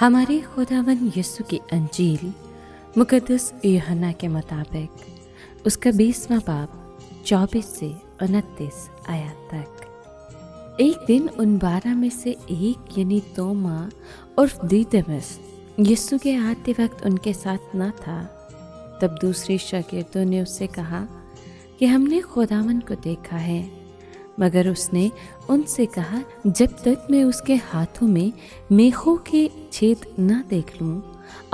हमारे खुदावंद यीशु की अंजील मुकद्दस यूहन्ना के मुताबिक उसका 20वां बाब 24 से 29 आयत तक। एक दिन उन 12 में से एक यानी तोमा उर्फ दिदुमुस यीशु के आते वक्त उनके साथ न था। तब दूसरे शागिर्दों ने उससे कहा कि हमने खुदावंद को देखा है। मगर उसने उनसे कहा, जब तक मैं उसके हाथों में मेखों के छेद न देख लूं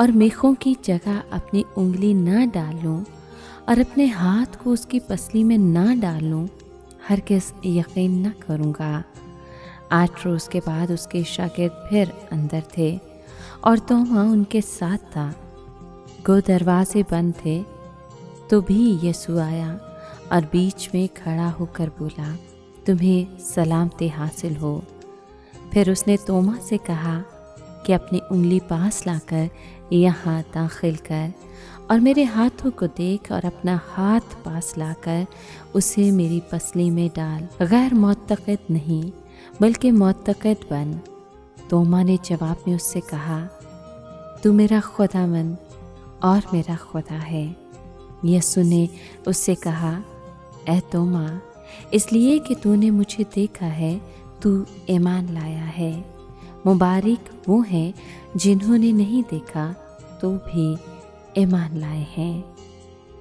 और मेखों की जगह अपनी उंगली न डाल लूं और अपने हाथ को उसकी पसली में न डाल लूं, हरगिज़ यकीन न करूंगा। 8 रोज़ के बाद उसके शागिर्द फिर अंदर थे और तोमा उनके साथ था। गो दरवाजे बंद थे तो भी यीशु आया और बीच में खड़ा होकर बोला, तुम्हें सलामती हासिल हो। फिर उसने तोमा से कहा कि अपनी उंगली पास लाकर यहाँ दाखिल कर और मेरे हाथों को देख और अपना हाथ पास लाकर उसे मेरी पसली में डाल। गैर मुअत्तक़िद नहीं बल्कि मुअत्तक़िद बन। तोमा ने जवाब में उससे कहा, तू मेरा खुदावंद और मेरा खुदा है। यीशु ने उससे कहा, ऐ तोमा, इसलिए कि तूने मुझे देखा है तू ईमान लाया है। मुबारक वो हैं जिन्होंने नहीं देखा तो भी ईमान लाए हैं।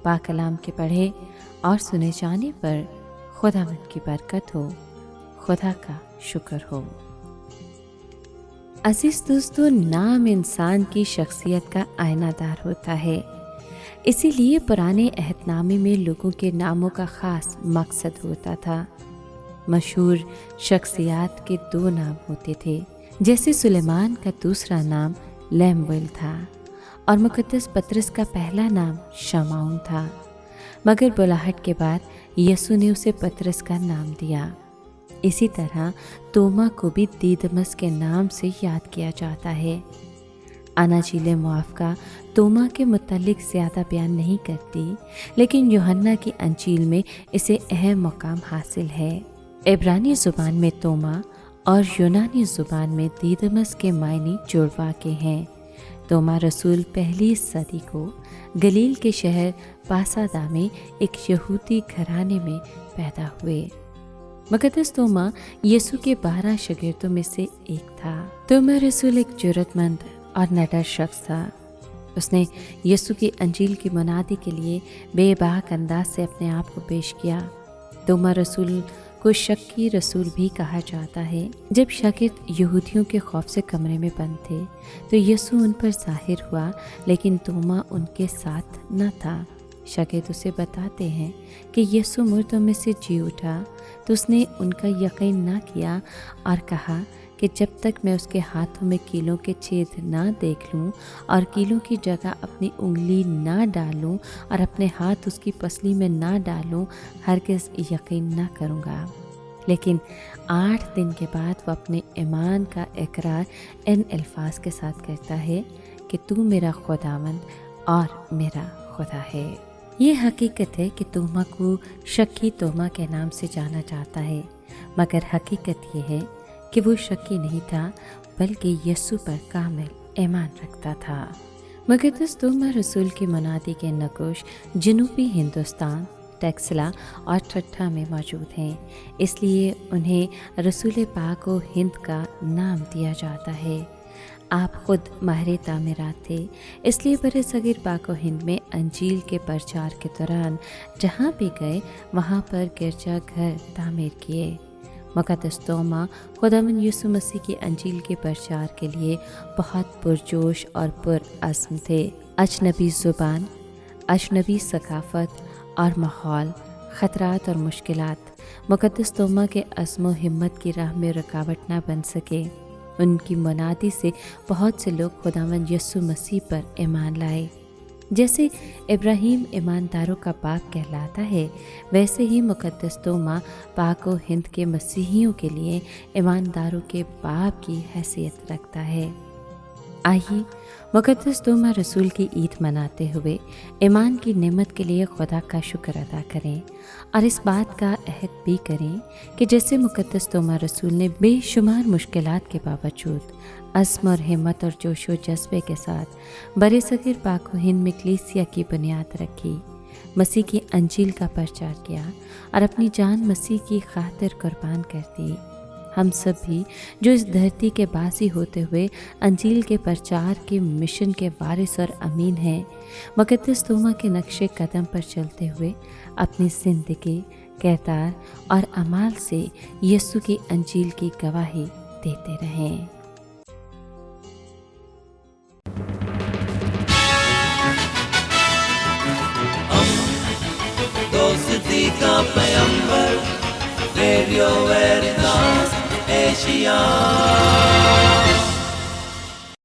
पाक कलाम के पढ़े और सुने जाने पर खुदावंद की बरकत हो, खुदा का शुक्र हो। अजीज दोस्तों, नाम इंसान की शख्सियत का आईनादार होता है। इसीलिए पुराने अहदनामे में लोगों के नामों का ख़ास मकसद होता था। मशहूर शख्सियात के 2 नाम होते थे, जैसे सुलेमान का दूसरा नाम लेमुएल था और मुकद्दस पतरस का पहला नाम शमौन था। मगर बुलाहट के बाद यीशु ने उसे पतरस का नाम दिया। इसी तरह तोमा को भी दिदुमुस के नाम से याद किया जाता है। अनाजील मुआफ़क़ा तोमा के मुतालिक ज़्यादा बयान नहीं करती, लेकिन यूहन्ना की अंजील में इसे अहम मकाम हासिल है। इब्रानी ज़ुबान में तोमा और यूनानी ज़ुबान में दिदुमुस के मायने जुड़वा के हैं। तोमा रसूल पहली सदी को गलील के शहर पासादा में एक यहूदी घराने में पैदा हुए। मुकद्दस तोमा यीशु के 12 शागिर्दों में से एक था। तोमा रसूल एक जुर्रतमंद और निडर शख्स था। उसने यीशु की अंजील की मुनादी के लिए बेबाक अंदाज से अपने आप को पेश किया। तोमा रसूल को शक्की रसूल भी कहा जाता है। जब शागिर्द यहूदियों के खौफ से कमरे में बंद थे तो यीशु उन पर ज़ाहिर हुआ, लेकिन तोमा उनके साथ न था। शागिर्द उसे बताते हैं कि यीशु मुर्दों में से जी उठा, तो उसने उनका यकीन न किया और कहा कि जब तक मैं उसके हाथों में कीलों के छेद ना देख लूं और कीलों की जगह अपनी उंगली ना डालूं और अपने हाथ उसकी पसली में ना डालूं, हरगिज़ यकीन ना करूंगा। लेकिन 8 दिन के बाद वो अपने ईमान का इकरार इन अल्फाज के साथ करता है कि तू मेरा खुदावंद और मेरा खुदा है। ये हकीकत है कि तोमा को शक्की तोमा के नाम से जाना जाता है, मगर हकीकत ये है कि वो शक्की नहीं था बल्कि यीशु पर कामिल ईमान रखता था। मुकद्दस तोमा रसूल की मुनादी के नक़ूश जनूबी हिंदुस्तान, टेक्सला और ठट्ठा में मौजूद हैं, इसलिए उन्हें रसूल पाक व हिंद का नाम दिया जाता है। आप खुद माहिर तामीरात थे, इसलिए बरसगीर पाक व हिंद में अंजील के प्रचार के दौरान जहाँ भी गए वहाँ पर गिरजा घर तामीर किए। मुकद्दस तोमा खुदावंद यीशु मसीह की अंजील के प्रचार के लिए बहुत पुरजोश और पुरअज़्म थे। अजनबी ज़ुबान, अजनबी सकाफ़त और माहौल, ख़तरात और मुश्किलात मुकद्दस तोमा के अज़्म व हिम्मत की राह में रुकावट ना बन सके। उनकी मुनादी से बहुत से लोग खुदावंद यीशु मसीह पर ईमान लाए। जैसे इब्राहीम ईमानदारों का बाप कहलाता है, वैसे ही मुकद्दस तोमा पाक व हिंद के मसीहियों के लिए ईमानदारों के बाप की हैसियत रखता है। आइए मुक़द्दस तोमा रसूल की ईद मनाते हुए ईमान की नेमत के लिए खुदा का शुक्र अदा करें और इस बात का अहद भी करें कि जैसे मुक़द्दस तोमा रसूल ने बेशुमार मुश्किलात के बावजूद अज़्म और हिम्मत और जोश व जज्बे के साथ बरसग़ीर पाक व हिंद में कलीसिया की बुनियाद रखी, मसीह की अंजील का प्रचार किया और अपनी जान मसीह की खातिर कुर्बान कर दी, हम सब भी जो इस धरती के बासी होते हुए अंजील के प्रचार के मिशन के वारिस और अमीन हैं, मुक़द्दस तोमा के नक्शे कदम पर चलते हुए अपनी ज़िंदगी, किरदार और अमाल से यीशु की अंजील की गवाही देते रहें। दोस्ती का पैगंबर, रेडियो वेरितास एशिया।